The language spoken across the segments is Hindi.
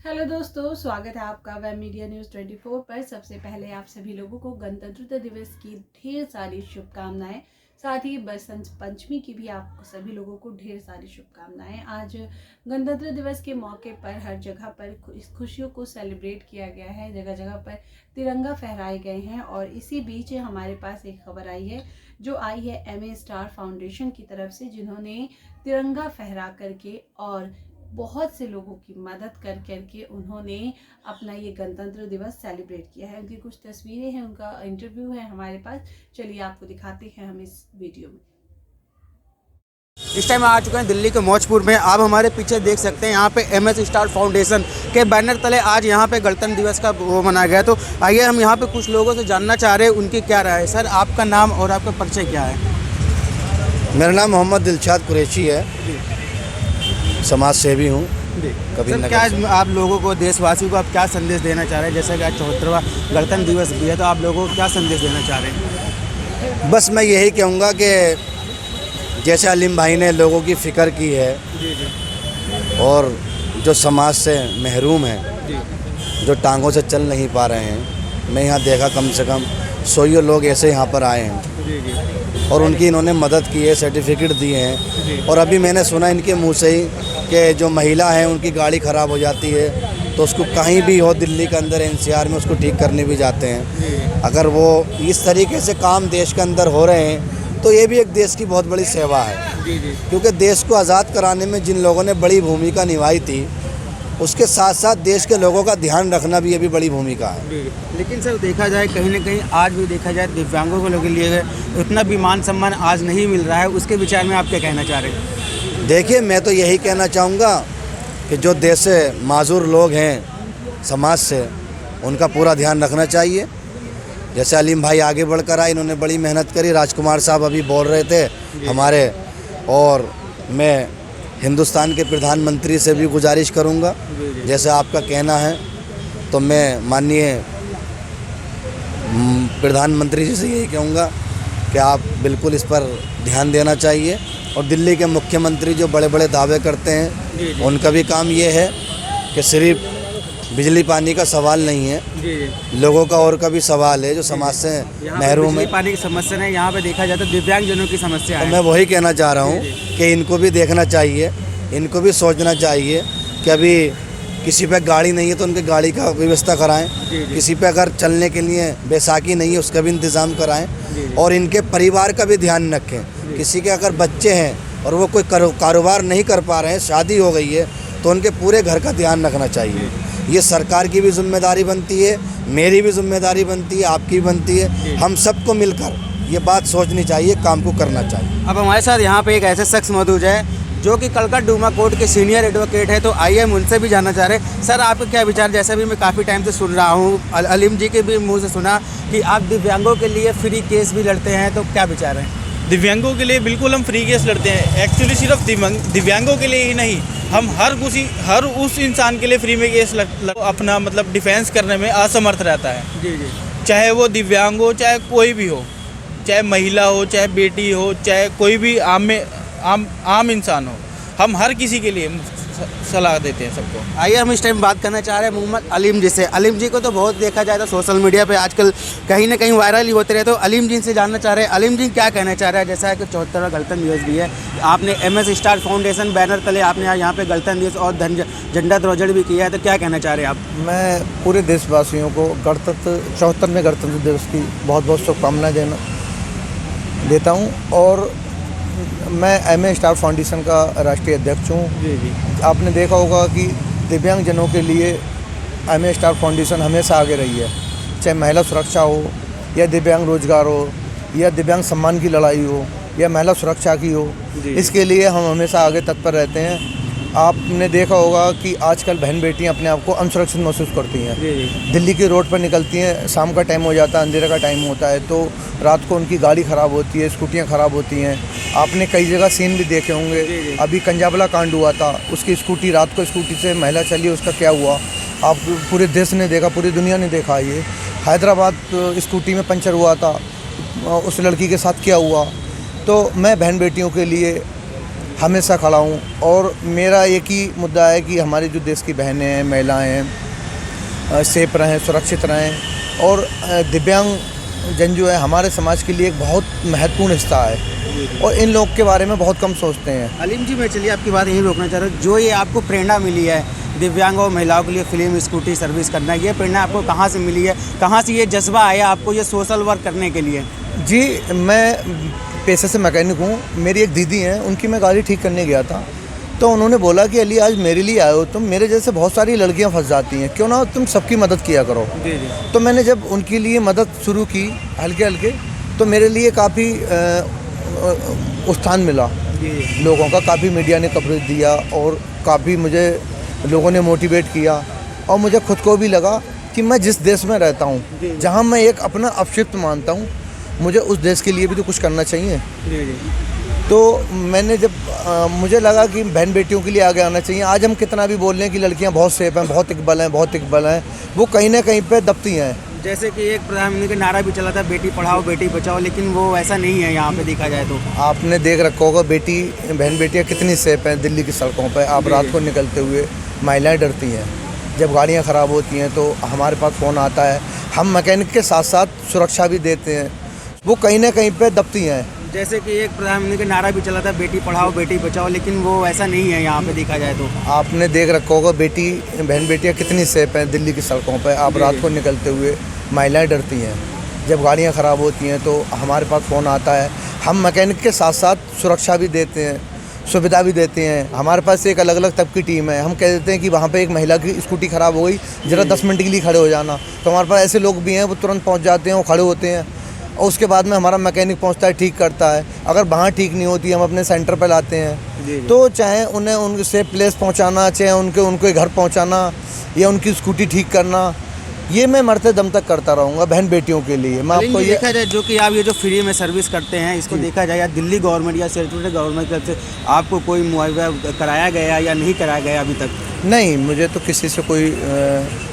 हेलो दोस्तों, स्वागत है आपका वेब मीडिया न्यूज़ 24 पर। सबसे पहले आप सभी लोगों को गणतंत्र दिवस की ढेर सारी शुभकामनाएं। साथ ही बसंत पंचमी की भी आप सभी लोगों को ढेर सारी शुभकामनाएं। आज गणतंत्र दिवस के मौके पर हर जगह पर इस खुशियों को सेलिब्रेट किया गया है। जगह जगह पर तिरंगा फहराए गए हैं और इसी बीच हमारे पास एक खबर आई है जो आई है एमए स्टार फाउंडेशन की तरफ से, जिन्होंने तिरंगा फहरा करके और बहुत से लोगों की मदद कर करके उन्होंने अपना ये गणतंत्र दिवस सेलिब्रेट किया है। उनकी कुछ तस्वीरें हैं, उनका इंटरव्यू है हमारे पास। चलिए आपको दिखाते हैं हम इस वीडियो में। इस टाइम आ चुके हैं दिल्ली के मौजपुर में। आप हमारे पीछे देख सकते हैं यहाँ पे एमएस स्टार फाउंडेशन के बैनर तले आज यहाँ पे गणतंत्र दिवस का वो मनाया गया। तो आइए हम यहाँ पे कुछ लोगों से जानना चाह रहे हैं उनकी क्या राय है। सर, आपका नाम और आपका परिचय क्या है? मेरा नाम मोहम्मद दिलशाद कुरैशी है, समाज सेवी हूँ। सर, क्या आप लोगों को, देशवासियों को आप क्या संदेश देना चाह रहे हैं? जैसे कि आज 74वां गणतंत्र दिवस भी है, तो आप लोगों को क्या संदेश देना चाह रहे हैं? बस मैं यही कहूँगा कि जैसे अलीम भाई ने लोगों की फ़िक्र की है और जो समाज से महरूम हैं, जो टांगों से चल नहीं पा रहे हैं, मैं यहाँ देखा कम से कम 100 लोग ऐसे यहाँ पर आए हैं और उनकी इन्होंने मदद की है, सर्टिफिकेट दिए हैं। और अभी मैंने सुना इनके मुंह से ही कि जो महिला हैं उनकी गाड़ी ख़राब हो जाती है तो उसको कहीं भी हो दिल्ली के अंदर एनसीआर में उसको ठीक करने भी जाते हैं। अगर वो इस तरीके से काम देश के अंदर हो रहे हैं तो ये भी एक देश की बहुत बड़ी सेवा है, क्योंकि देश को आज़ाद कराने में जिन लोगों ने बड़ी भूमिका निभाई थी उसके साथ साथ देश के लोगों का ध्यान रखना भी ये भी बड़ी भूमिका है। लेकिन सर, देखा जाए कहीं ना कहीं आज भी देखा जाए दिव्यांगों को लोगों के लिए उतना भी मान सम्मान आज नहीं मिल रहा है। उसके विचार में आप क्या कहना चाह रहे हैं? देखिए, मैं तो यही कहना चाहूँगा कि जो देश से माजूर लोग हैं समाज से, उनका पूरा ध्यान रखना चाहिए। जैसे अलीम भाई आगे बढ़कर आए, इन्होंने बड़ी मेहनत करी। राजकुमार साहब अभी बोल रहे थे हमारे, और मैं हिंदुस्तान के प्रधानमंत्री से भी गुजारिश करूंगा, जैसे आपका कहना है तो मैं माननीय प्रधानमंत्री जी से यही कहूँगा कि आप बिल्कुल इस पर ध्यान देना चाहिए। और दिल्ली के मुख्यमंत्री जो बड़े बड़े दावे करते हैं उनका भी काम ये है कि सिर्फ बिजली पानी का सवाल नहीं है, लोगों का और का भी सवाल है जो समाज से महरूम है। पानी की समस्या नहीं, यहाँ पे देखा जाए तो दिव्यांगजनों की समस्या है। तो मैं वही कहना चाह रहा हूँ कि इनको भी देखना चाहिए, इनको भी सोचना चाहिए कि अभी किसी पे गाड़ी नहीं है तो उनके गाड़ी का व्यवस्था कराएं, किसी पे अगर चलने के लिए बैसाखी नहीं है उसका भी इंतज़ाम कराएं, और इनके परिवार का भी ध्यान रखें। किसी के अगर बच्चे हैं और वो कोई कारोबार नहीं कर पा रहे हैं, शादी हो गई है, तो उनके पूरे घर का ध्यान रखना चाहिए। ये सरकार की भी जिम्मेदारी बनती है, मेरी भी जिम्मेदारी बनती है, आपकी भी बनती है। हम सबको मिलकर ये बात सोचनी चाहिए, काम को करना चाहिए। अब हमारे साथ यहाँ पे एक ऐसे शख्स मौजूद है जो कि कलकत्ता डूमा कोर्ट के सीनियर एडवोकेट है। तो आइए हम उनसे भी जानना चाह रहे हैं। सर, आपके क्या विचार? जैसा भी मैं काफ़ी टाइम से सुन रहा हूँ, अलीम जी के भी मुँह से सुना कि आप दिव्यांगों के लिए फ्री केस भी लड़ते हैं, तो क्या विचार है? दिव्यांगों के लिए बिल्कुल हम फ्री केस लड़ते हैं। एक्चुअली सिर्फ दिव्यांगों के लिए ही नहीं, हम हर उस इंसान के लिए फ्री में केस अपना मतलब डिफेंस करने में असमर्थ रहता है। जी। चाहे वो दिव्यांग हो, चाहे कोई भी हो, चाहे महिला हो, चाहे बेटी हो, चाहे कोई भी आम इंसान हो, हम हर किसी के लिए सलाह देते हैं सबको। आइए हम इस टाइम बात करना चाह रहे हैं मोहम्मद अलीम जी से। अलीम जी को तो बहुत देखा जाए तो सोशल मीडिया पे आजकल कहीं ना कहीं वायरल ही होते रहे। तो अलीम जी से जानना चाह रहे हैं, अलीम जी क्या कहना चाह रहे हैं? जैसा है कि 74वां गणतंत्र दिवस भी है, आपने एमएस स्टार फाउंडेशन बैनर तले आपने यहाँ पे गणतंत्र दिवस और झंडा ध्वजारोहण भी किया है, तो क्या कहना चाह रहे हैं आप? मैं पूरे देशवासियों को 74वें गणतंत्र दिवस की बहुत बहुत शुभकामनाएं देता हूँ। और मैं एमए स्टार फाउंडेशन का राष्ट्रीय अध्यक्ष हूँ। आपने देखा होगा कि दिव्यांगजनों के लिए एमए स्टार फाउंडेशन हमेशा आगे रही है, चाहे महिला सुरक्षा हो या दिव्यांग रोजगार हो या दिव्यांग सम्मान की लड़ाई हो या महिला सुरक्षा की हो, इसके लिए हम हमेशा आगे तत्पर रहते हैं। आपने देखा होगा कि आजकल बहन बेटियां अपने आप को अनसुरक्षित महसूस करती हैं। दिल्ली की रोड पर निकलती हैं, शाम का टाइम हो जाता है, अंधेरे का टाइम होता है, तो रात को उनकी गाड़ी ख़राब होती है, स्कूटियां ख़राब होती हैं। आपने कई जगह सीन भी देखे होंगे। अभी कंजाबला कांड हुआ था, उसकी स्कूटी, रात को स्कूटी से महिला चली, उसका क्या हुआ आप पूरे देश ने देखा, पूरी दुनिया ने देखा। ये हैदराबाद स्कूटी में पंचर हुआ था, उस लड़की के साथ क्या हुआ। तो मैं बहन बेटियों के लिए हमेशा खड़ा हूँ। और मेरा एक ही मुद्दा है कि हमारी जो देश की बहनें हैं, महिलाएं हैं, सेफ रहें, सुरक्षित रहें। और दिव्यांग जन जो है हमारे समाज के लिए एक बहुत महत्वपूर्ण हिस्सा है और इन लोग के बारे में बहुत कम सोचते हैं। अलीम जी, मैं चलिए आपकी बात यही रोकना चाह रहा हूँ। जो ये आपको प्रेरणा मिली है दिव्यांग और महिलाओं के लिए फिल्म स्कूटी सर्विस करना, ये प्रेरणा आपको कहाँ से मिली है? कहाँ से ये जज्बा आया आपको ये सोशल वर्क करने के लिए? जी, मैं पेशे से मैकेनिक हूँ। मेरी एक दीदी हैं, उनकी मैं गाड़ी ठीक करने गया था, तो उन्होंने बोला कि अली आज मेरे लिए आए हो तुम, मेरे जैसे बहुत सारी लड़कियां फंस जाती हैं, क्यों ना तुम सबकी मदद किया करो। जी। तो मैंने जब उनके लिए मदद शुरू की हल्के हल्के, तो मेरे लिए काफ़ी उत्थान मिला लोगों का, काफ़ी मीडिया ने कवरेज दिया और काफ़ी मुझे लोगों ने मोटिवेट किया। और मुझे खुद को भी लगा कि मैं जिस देश में रहता हूँ, जहाँ मैं एक अपना अपशिष्ट मानता हूँ, मुझे उस देश के लिए भी तो कुछ करना चाहिए। तो मैंने जब मुझे लगा कि बहन बेटियों के लिए आगे आना चाहिए। आज हम कितना भी बोल रहे हैं कि लड़कियां बहुत सेफ हैं, बहुत इकबाल हैं, बहुत इकबाल हैं, वो कहीं ना कहीं पे दबती हैं। जैसे कि एक प्रधानमंत्री का नारा भी चला था, बेटी पढ़ाओ बेटी बचाओ, लेकिन वो ऐसा नहीं है यहाँ पे देखा जाए तो। आपने देख रखा होगा बहन बेटियाँ कितनी सेफ हैं दिल्ली की सड़कों पर। आप रात को निकलते हुए महिलाएँ डरती हैं, जब गाड़ियाँ ख़राब होती हैं तो हमारे पास फ़ोन आता है, हम मैकेनिक के साथ साथ सुरक्षा भी देते हैं, वो कहीं ना कहीं पे दबती हैं। जैसे कि एक प्रधानमंत्री का नारा भी चला था, बेटी पढ़ाओ बेटी बचाओ, लेकिन वो ऐसा नहीं है यहाँ पे देखा जाए तो। आपने देख रखा होगा बहन बेटियाँ कितनी सेफ हैं दिल्ली की सड़कों पर। आप रात को निकलते हुए महिलाएँ डरती हैं, जब गाड़ियाँ ख़राब होती हैं तो हमारे पास फ़ोन आता है, हम मैकेनिक के साथ साथ सुरक्षा भी देते हैं, सुविधा भी देते हैं। हमारे पास एक अलग अलग तब की टीम है। हम कह देते हैं कि वहाँ पे एक महिला की स्कूटी ख़राब हो गई, ज़रा 10 मिनट के लिए खड़े हो जाना, तो हमारे पास ऐसे लोग भी हैं, वो तुरंत पहुँच जाते हैं, वो खड़े होते हैं और उसके बाद में हमारा मैकेनिक पहुँचता है, ठीक करता है। अगर वहाँ ठीक नहीं होती हम अपने सेंटर पर लाते हैं। तो चाहे उन्हें उनके सेफ प्लेस पहुँचाना, चाहे उनके घर पहुँचाना या उनकी स्कूटी ठीक करना, ये मैं मरते दम तक करता रहूँगा बहन बेटियों के लिए। मैं आपको ये देखा जाए जो कि आप ये जो फ्री में सर्विस करते हैं, इसको देखा जाए या दिल्ली गवर्नमेंट या सेंट्रल गवर्नमेंट की तरफ से आपको कोई मुआवजा कराया गया या नहीं कराया गया अभी तक? नहीं, मुझे तो किसी से कोई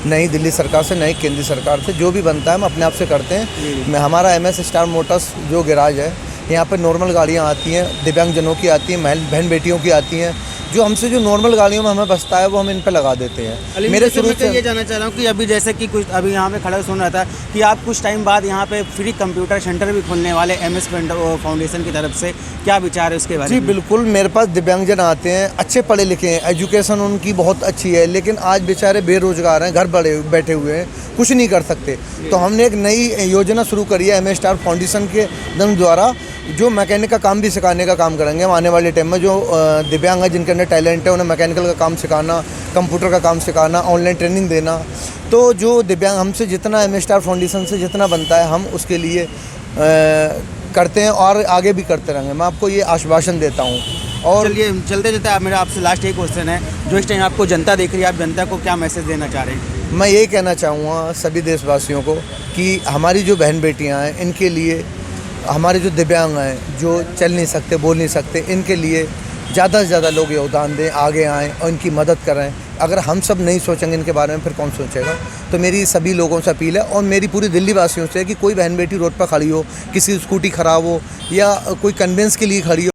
नहीं दिल्ली सरकार से, नहीं केंद्रीय सरकार से, जो भी बनता है हम अपने आप से करते हैं। मैं हमारा MS स्टार मोटर्स जो गैराज है, यहाँ पर नॉर्मल गाड़ियाँ आती हैं, दिव्यांगजनों की आती हैं, बहन बेटियों की आती हैं, जो हमसे जो नॉर्मल गाड़ियों में हमें बचता है वो हम इन पे लगा देते हैं। मेरे शुरू से ये जानना चाह रहा हूँ कि अभी जैसे कि कुछ अभी यहाँ पे खड़ा सुन रहा था कि आप कुछ टाइम बाद यहाँ पे फ्री कंप्यूटर सेंटर भी खोलने वाले MS फाउंडेशन की तरफ से, क्या विचार है उसके बारे में? जी बिल्कुल, मेरे पास दिव्यांगजन आते हैं, अच्छे पढ़े लिखे हैं, एजुकेशन उनकी बहुत अच्छी है, लेकिन आज बेचारे बेरोजगार हैं, घर बैठे हुए हैं, कुछ नहीं कर सकते। तो हमने एक नई योजना शुरू करी है MS स्टार फाउंडेशन के द्वारा, जो मैकेनिक का काम भी सिखाने का काम करेंगे हम आने वाले टाइम में। जो दिव्यांग है, जिनके अंदर टैलेंट है, उन्हें मैकेनिकल का काम सिखाना, कंप्यूटर का काम सिखाना, ऑनलाइन ट्रेनिंग देना। तो जो दिव्यांग हमसे जितना MS स्टार फाउंडेशन से जितना बनता है हम उसके लिए करते हैं और आगे भी करते रहेंगे, मैं आपको ये आश्वासन देता हूँ। और चलिए चलते चलते मेरा आपसे लास्ट एक क्वेश्चन है, जो इस टाइम आपको जनता देख रही है, आप जनता को क्या मैसेज देना चाह रहे हैं? मैं यही कहना चाहूँगा सभी देशवासियों को कि हमारी जो बहन बेटियाँ हैं, इनके लिए, हमारे जो दिव्यांग हैं, जो चल नहीं सकते, बोल नहीं सकते, इनके लिए ज़्यादा से ज़्यादा लोग योगदान दें, आगे आएँ और इनकी मदद करें। अगर हम सब नहीं सोचेंगे इनके बारे में, फिर कौन सोचेगा? तो मेरी सभी लोगों से अपील है और मेरी पूरी दिल्ली वासियों से है कि कोई बहन बेटी रोड पर खड़ी हो, किसी स्कूटी ख़राब हो या कोई कन्वेंस के लिए खड़ी हो,